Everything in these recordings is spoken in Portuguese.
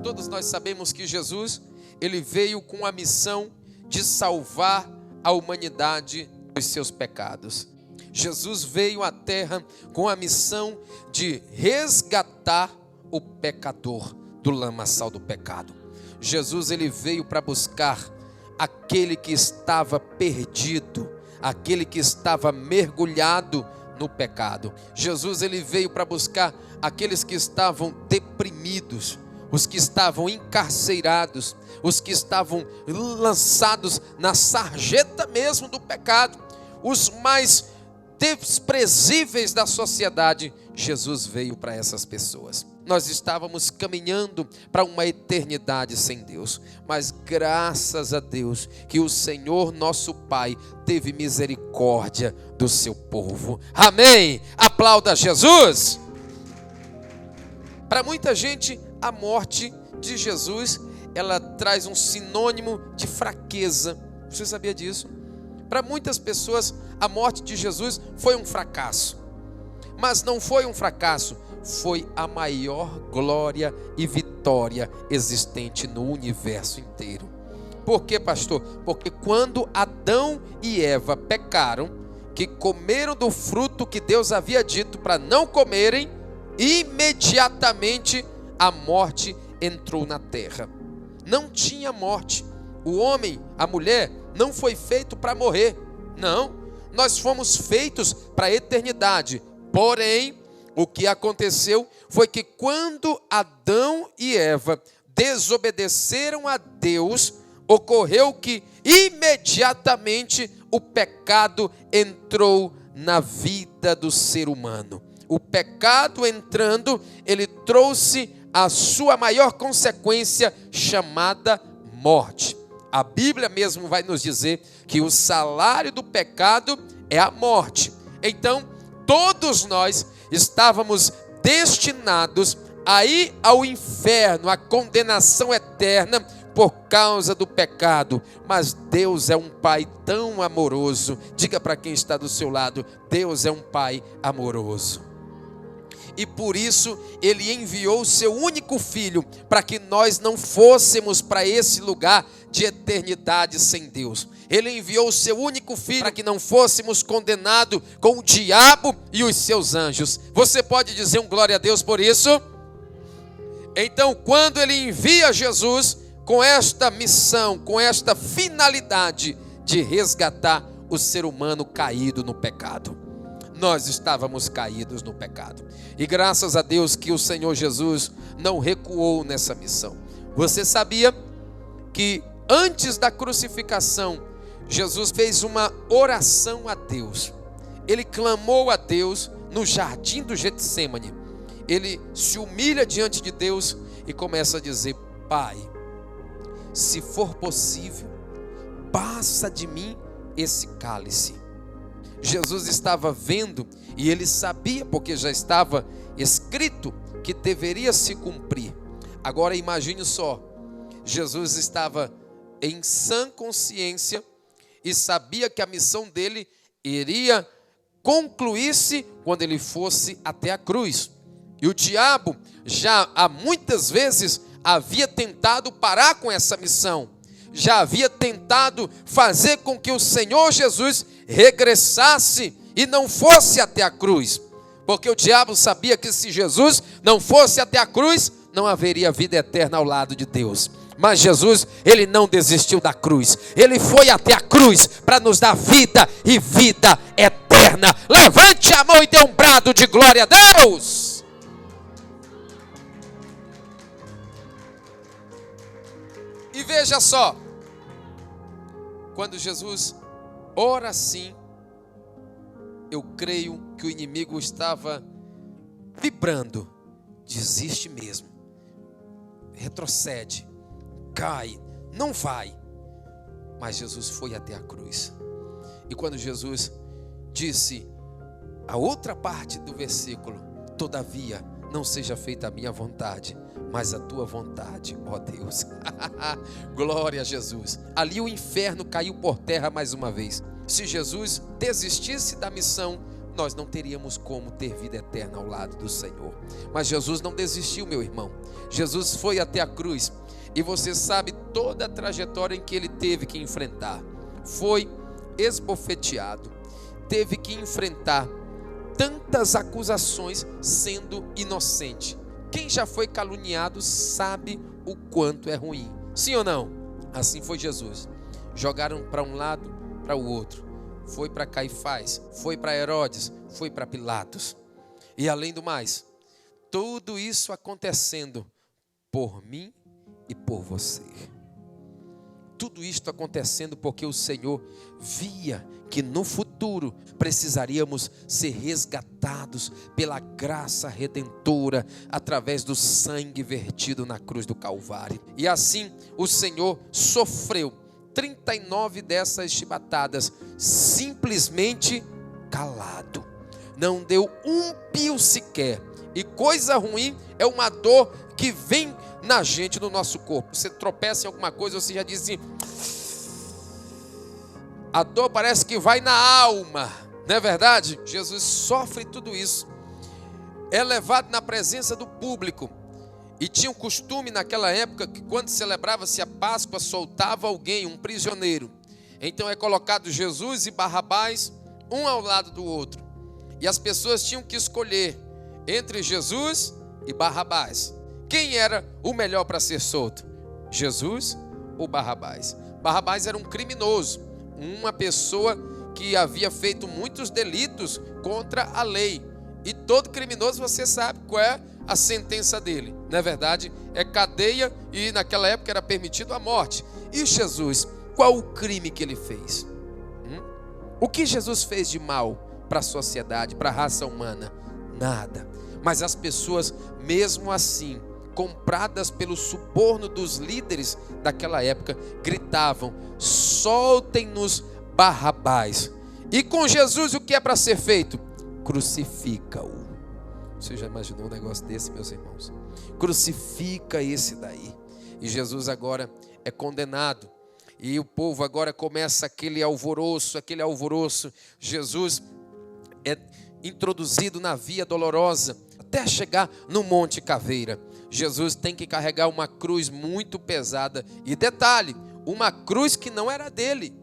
Todos nós sabemos que Jesus, ele veio com a missão de salvar a humanidade dos seus pecados. Jesus veio à terra com a missão de resgatar o pecador do lamaçal do pecado. Jesus, ele veio para buscar aquele que estava perdido, aquele que estava mergulhado no pecado. Jesus, ele veio para buscar aqueles que estavam deprimidos, os que estavam encarcerados, os que estavam lançados na sarjeta mesmo do pecado, os mais desprezíveis da sociedade. Jesus veio para essas pessoas. Nós estávamos caminhando para uma eternidade sem Deus, mas graças a Deus que o Senhor nosso Pai teve misericórdia do seu povo. Amém? Aplauda Jesus. Para muita gente, a morte de Jesus, ela traz um sinônimo de fraqueza. Você sabia disso? Para muitas pessoas, a morte de Jesus foi um fracasso. Mas não foi um fracasso, foi a maior glória e vitória existente no universo inteiro. Por quê, pastor? Porque quando Adão e Eva pecaram, que comeram do fruto que Deus havia dito para não comerem, imediatamente a morte entrou na terra. Não tinha morte. O homem, a mulher, não foi feito para morrer. Não, nós fomos feitos para a eternidade. Porém, o que aconteceu foi que quando Adão e Eva desobedeceram a Deus, ocorreu que imediatamente o pecado entrou na vida do ser humano. O pecado entrando, ele trouxe a sua maior consequência, chamada morte. A Bíblia mesmo vai nos dizer que o salário do pecado é a morte. Então, todos nós estávamos destinados a ir ao inferno, à condenação eterna por causa do pecado. Mas Deus é um Pai tão amoroso. Diga para quem está do seu lado: Deus é um Pai amoroso. E por isso Ele enviou o seu único Filho, para que nós não fôssemos para esse lugar de eternidade sem Deus. Ele enviou o seu único Filho para que não fôssemos condenados com o diabo e os seus anjos. Você pode dizer um glória a Deus por isso? Então, quando Ele envia Jesus com esta missão, com esta finalidade de resgatar o ser humano caído no pecado. Nós estávamos caídos no pecado. E graças a Deus que o Senhor Jesus não recuou nessa missão. Você sabia que antes da crucificação, Jesus fez uma oração a Deus. Ele clamou a Deus no jardim do Getsêmani. Ele se humilha diante de Deus e começa a dizer: Pai, se for possível, passa de mim esse cálice. Jesus estava vendo e ele sabia, porque já estava escrito que deveria se cumprir. Agora imagine só, Jesus estava em sã consciência e sabia que a missão dele iria concluir-se quando ele fosse até a cruz. E o diabo já há muitas vezes havia tentado parar com essa missão. Já havia tentado fazer com que o Senhor Jesus regressasse e não fosse até a cruz. Porque o diabo sabia que se Jesus não fosse até a cruz, não haveria vida eterna ao lado de Deus. Mas Jesus, ele não desistiu da cruz. Ele foi até a cruz para nos dar vida e vida eterna. Levante a mão e dê um brado de glória a Deus. E veja só, quando Jesus ora assim, eu creio que o inimigo estava vibrando. Desiste mesmo, retrocede, cai, não vai. Mas Jesus foi até a cruz. E quando Jesus disse a outra parte do versículo: todavia não seja feita a minha vontade, mas a tua vontade, ó Deus. Glória a Jesus. Ali o inferno caiu por terra mais uma vez. Se Jesus desistisse da missão, nós não teríamos como ter vida eterna ao lado do Senhor. Mas Jesus não desistiu, meu irmão. Jesus foi até a cruz. E você sabe toda a trajetória em que ele teve que enfrentar. Foi esbofeteado. Teve que enfrentar tantas acusações sendo inocente. Quem já foi caluniado sabe o quanto é ruim. Sim ou não? Assim foi Jesus. Jogaram para um lado, para o outro. Foi para Caifás, foi para Herodes, foi para Pilatos. E além do mais, tudo isso acontecendo por mim e por você. Tudo isto acontecendo porque o Senhor via que no futuro precisaríamos ser resgatados pela graça redentora através do sangue vertido na cruz do Calvário. E assim o Senhor sofreu 39 dessas chibatadas, simplesmente calado. Não deu um pio sequer. E coisa ruim é uma dor que vem na gente, no nosso corpo. Você tropeça em alguma coisa, você já diz assim, a dor parece que vai na alma, não é verdade? Jesus sofre tudo isso, é levado na presença do público. E tinha um costume naquela época que quando celebrava-se a Páscoa, soltava alguém, um prisioneiro. Então é colocado Jesus e Barrabás, um ao lado do outro. E as pessoas tinham que escolher entre Jesus e Barrabás. Quem era o melhor para ser solto? Jesus ou Barrabás? Barrabás era um criminoso, uma pessoa que havia feito muitos delitos contra a lei. E todo criminoso, você sabe qual é a sentença dele. Na verdade, é cadeia, e naquela época era permitido a morte. E Jesus, qual o crime que ele fez? O que Jesus fez de mal para a sociedade, para a raça humana? Nada. Mas as pessoas, mesmo assim, compradas pelo suborno dos líderes daquela época, gritavam, soltem-nos Barrabás. E com Jesus o que é para ser feito? Crucifica-o. Você já imaginou um negócio desse, meus irmãos? Crucifica esse daí. E Jesus agora é condenado. E o povo agora começa aquele alvoroço. Jesus é introduzido na via dolorosa até chegar no Monte Caveira. Jesus tem que carregar uma cruz muito pesada. E detalhe, uma cruz que não era dele.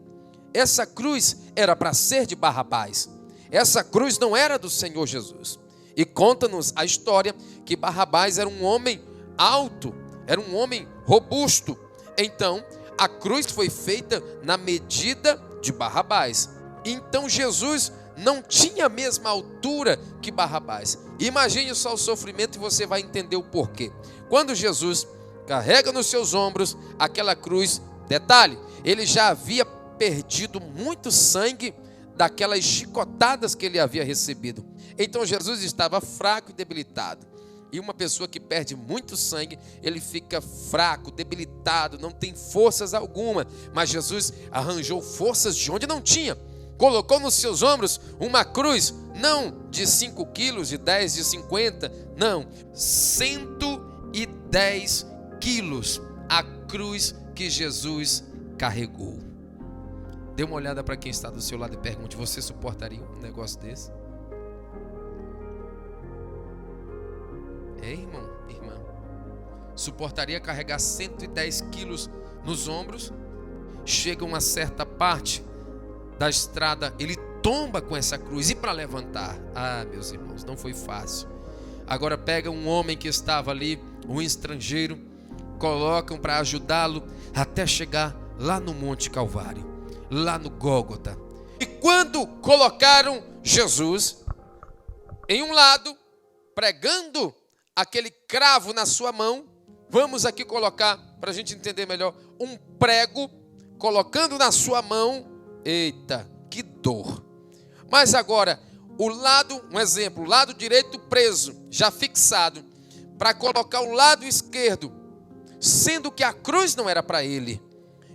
Essa cruz era para ser de Barrabás. Essa cruz não era do Senhor Jesus. E conta-nos a história que Barrabás era um homem alto, era um homem robusto. Então, a cruz foi feita na medida de Barrabás. Então, Jesus não tinha a mesma altura que Barrabás. Imagine só o sofrimento e você vai entender o porquê. Quando Jesus carrega nos seus ombros aquela cruz, detalhe, ele já havia perdido muito sangue daquelas chicotadas que ele havia recebido. Então Jesus estava fraco e debilitado. E uma pessoa que perde muito sangue, ele fica fraco, debilitado, não tem forças alguma. Mas Jesus arranjou forças de onde não tinha. Colocou nos seus ombros uma cruz, não de 5 quilos, de 10, de 50, não, 110 quilos, a cruz que Jesus carregou. Dê uma olhada para quem está do seu lado e pergunte, você suportaria um negócio desse? Irmão, irmã, suportaria carregar 110 quilos nos ombros? Chega uma certa parte da estrada, ele tomba com essa cruz. E para levantar? Meus irmãos, não foi fácil. Agora pega um homem que estava ali, um estrangeiro, colocam para ajudá-lo até chegar lá no Monte Calvário, lá no Gólgota. E quando colocaram Jesus em um lado, pregando aquele cravo na sua mão, vamos aqui colocar, para a gente entender melhor, um prego, colocando na sua mão, eita, que dor. Mas agora, o lado, um exemplo, o lado direito preso, já fixado, para colocar o lado esquerdo, sendo que a cruz não era para ele,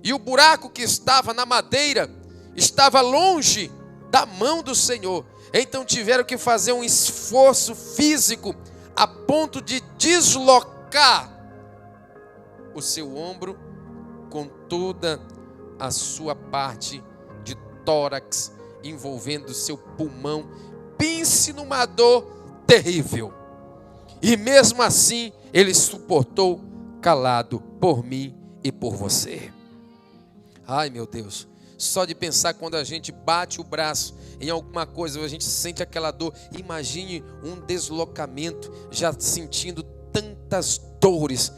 e o buraco que estava na madeira, estava longe da mão do Senhor, então tiveram que fazer um esforço físico, a ponto de deslocar o seu ombro com toda a sua parte de tórax, envolvendo o seu pulmão, pense numa dor terrível. E mesmo assim, ele suportou calado por mim e por você. Ai, meu Deus. Só de pensar quando a gente bate o braço em alguma coisa, a gente sente aquela dor. Imagine um deslocamento, já sentindo tantas dores.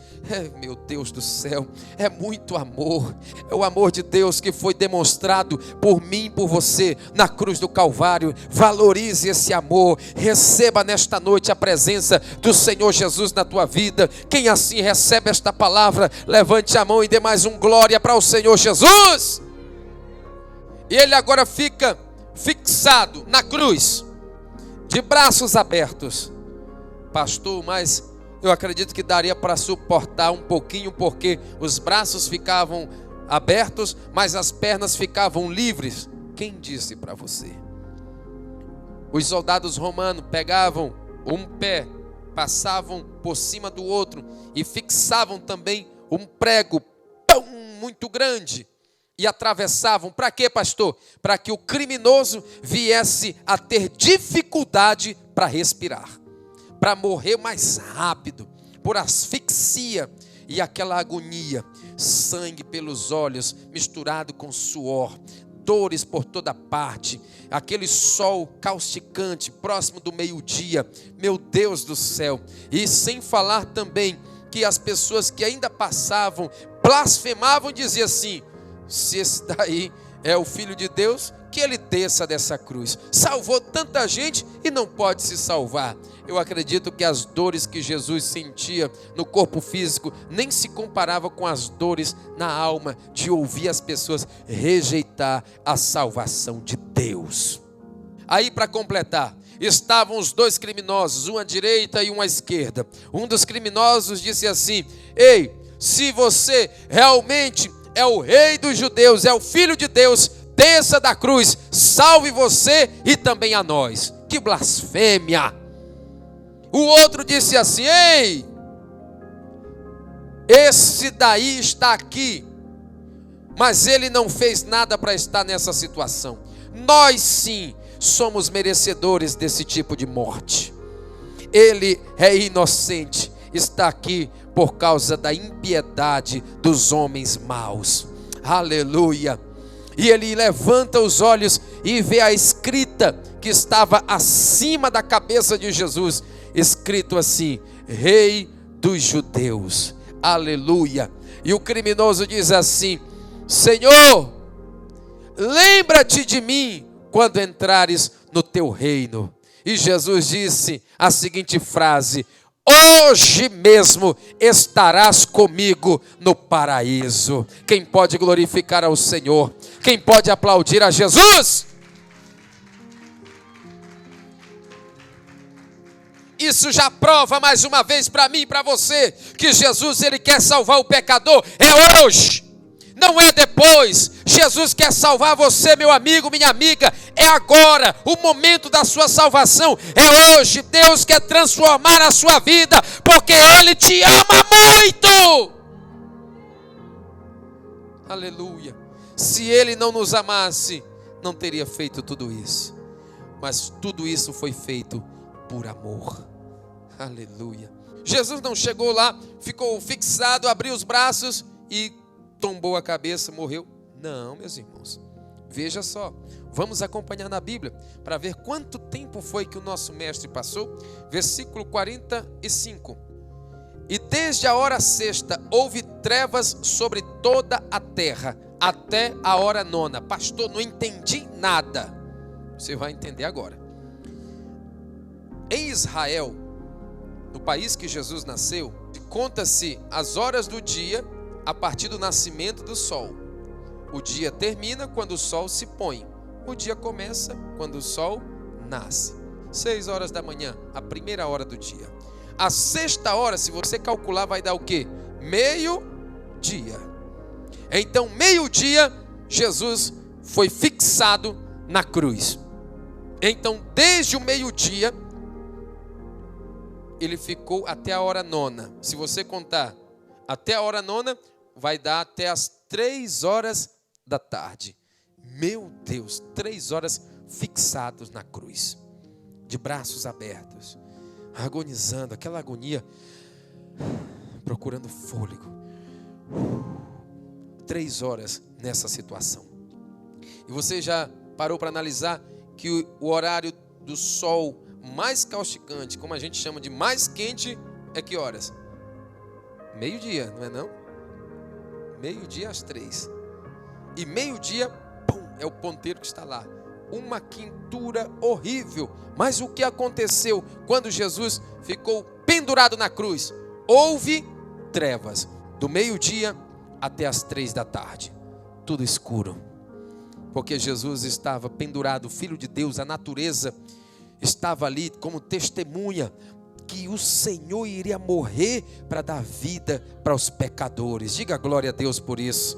Meu Deus do céu, é muito amor. É o amor de Deus que foi demonstrado por mim e por você na cruz do Calvário. Valorize esse amor. Receba nesta noite a presença do Senhor Jesus na tua vida. Quem assim recebe esta palavra, levante a mão e dê mais um glória para o Senhor Jesus. E ele agora fica fixado na cruz, de braços abertos. Pastor, mas eu acredito que daria para suportar um pouquinho, porque os braços ficavam abertos, mas as pernas ficavam livres. Quem disse para você? Os soldados romanos pegavam um pé, passavam por cima do outro e fixavam também um prego muito grande. E atravessavam, para quê, pastor? Para que o criminoso viesse a ter dificuldade para respirar, para morrer mais rápido, por asfixia e aquela agonia, sangue pelos olhos misturado com suor, dores por toda parte, aquele sol causticante próximo do meio-dia, meu Deus do céu. E sem falar também que as pessoas que ainda passavam, blasfemavam e diziam assim: se esse daí é o Filho de Deus, que ele desça dessa cruz. Salvou tanta gente e não pode se salvar. Eu acredito que as dores que Jesus sentia no corpo físico nem se comparava com as dores na alma de ouvir as pessoas rejeitar a salvação de Deus. Aí, para completar, estavam os dois criminosos, um à direita e um à esquerda. Um dos criminosos disse assim: ei, se você realmente é o rei dos judeus, é o Filho de Deus, desça da cruz, salve você e também a nós. Que blasfêmia! O outro disse assim: ei, esse daí está aqui, mas ele não fez nada para estar nessa situação. Nós sim somos merecedores desse tipo de morte. Ele é inocente, está aqui por causa da impiedade dos homens maus. Aleluia. E ele levanta os olhos e vê a escrita que estava acima da cabeça de Jesus, escrito assim: Rei dos Judeus. Aleluia. E o criminoso diz assim: Senhor, lembra-te de mim quando entrares no teu reino. E Jesus disse a seguinte frase: hoje mesmo estarás comigo no paraíso. Quem pode glorificar ao Senhor? Quem pode aplaudir a Jesus? Isso já prova mais uma vez para mim e para você que Jesus, ele quer salvar o pecador. É hoje, não é depois. Jesus quer salvar você, meu amigo, minha amiga. É agora, o momento da sua salvação é hoje. Deus quer transformar a sua vida, porque Ele te ama muito. Aleluia. Se Ele não nos amasse, não teria feito tudo isso. Mas tudo isso foi feito por amor. Aleluia. Jesus não chegou lá, ficou fixado, abriu os braços e tombou a cabeça, morreu. Não, meus irmãos. Veja só, vamos acompanhar na Bíblia para ver quanto tempo foi que o nosso mestre passou. Versículo 45. E desde a hora sexta houve trevas sobre toda a terra, até a hora nona. Pastor, não entendi nada. Você vai entender agora. Em Israel, no país que Jesus nasceu, conta-se as horas do dia a partir do nascimento do sol. O dia termina quando o sol se põe. O dia começa quando o sol nasce. 6 horas da manhã, a primeira hora do dia. A sexta hora, se você calcular, vai dar o quê? Meio-dia. Então, meio-dia, Jesus foi fixado na cruz. Então, desde o meio-dia, ele ficou até a hora nona. Se você contar até a hora nona, vai dar até as 3 horas da tarde. Meu Deus, 3 horas fixados na cruz. de braços abertos, agonizando, aquela agonia, procurando fôlego. 3 horas nessa situação. E você já parou para analisar que o horário do sol mais causticante, como a gente chama de mais quente, é que horas? Meio-dia, não é não? Meio-dia às 3. E meio-dia, pum, é o ponteiro que está lá. Uma quentura horrível. Mas o que aconteceu quando Jesus ficou pendurado na cruz? Houve trevas. Do meio-dia até as 3 da tarde. Tudo escuro. Porque Jesus estava pendurado, Filho de Deus, a natureza estava ali como testemunha que o Senhor iria morrer para dar vida para os pecadores. Diga glória a Deus por isso.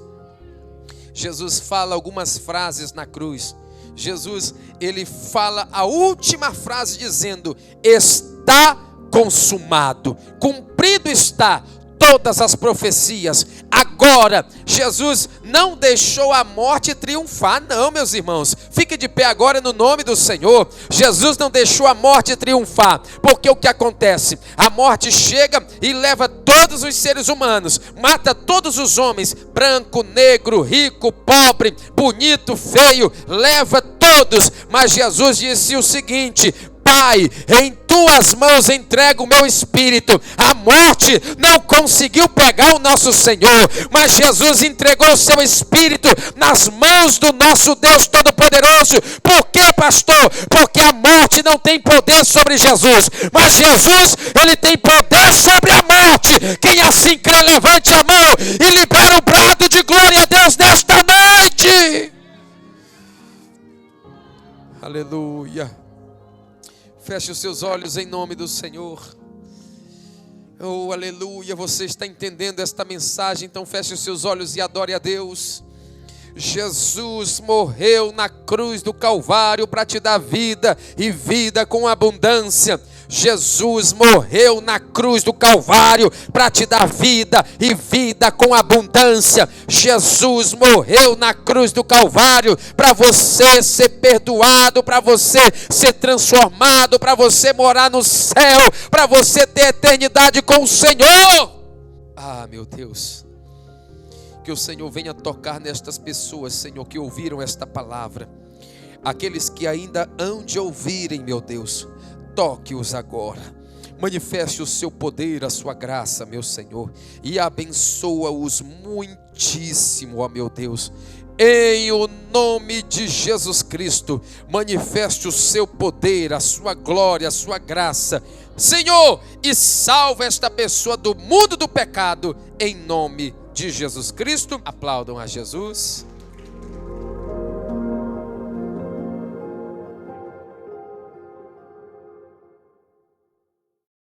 Jesus fala algumas frases na cruz. Jesus, ele fala a última frase dizendo: está consumado, cumprido está todas as profecias. Agora, Jesus não deixou a morte triunfar, não, meus irmãos. Fique de pé agora no nome do Senhor. Jesus não deixou a morte triunfar, porque o que acontece? A morte chega e leva todos os seres humanos, mata todos os homens, branco, negro, rico, pobre, bonito, feio, leva todos. Mas Jesus disse o seguinte: Pai, em tuas mãos entrego o meu espírito. A morte não conseguiu pegar o nosso Senhor, mas Jesus entregou o seu espírito nas mãos do nosso Deus Todo-Poderoso. Por quê, pastor? Porque a morte não tem poder sobre Jesus, mas Jesus, ele tem poder sobre a morte. Quem assim crê, levante a mão e libera o brado de glória a Deus nesta noite. Aleluia. Feche os seus olhos em nome do Senhor. Oh, aleluia, você está entendendo esta mensagem? Então feche os seus olhos e adore a Deus. Jesus morreu na cruz do Calvário para te dar vida e vida com abundância. Jesus morreu na cruz do Calvário para te dar vida e vida com abundância. Jesus morreu na cruz do Calvário para você ser perdoado, para você ser transformado, para você morar no céu, para você ter eternidade com o Senhor. Ah, meu Deus, que o Senhor venha tocar nestas pessoas, Senhor, que ouviram esta palavra. Aqueles que ainda hão de ouvirem, meu Deus, toque-os agora. Manifeste o seu poder, a sua graça, meu Senhor, e abençoa-os muitíssimo, ó meu Deus. Em o nome de Jesus Cristo, manifeste o seu poder, a sua glória, a sua graça, Senhor, e salva esta pessoa do mundo do pecado, em nome de Jesus Cristo. Aplaudam a Jesus.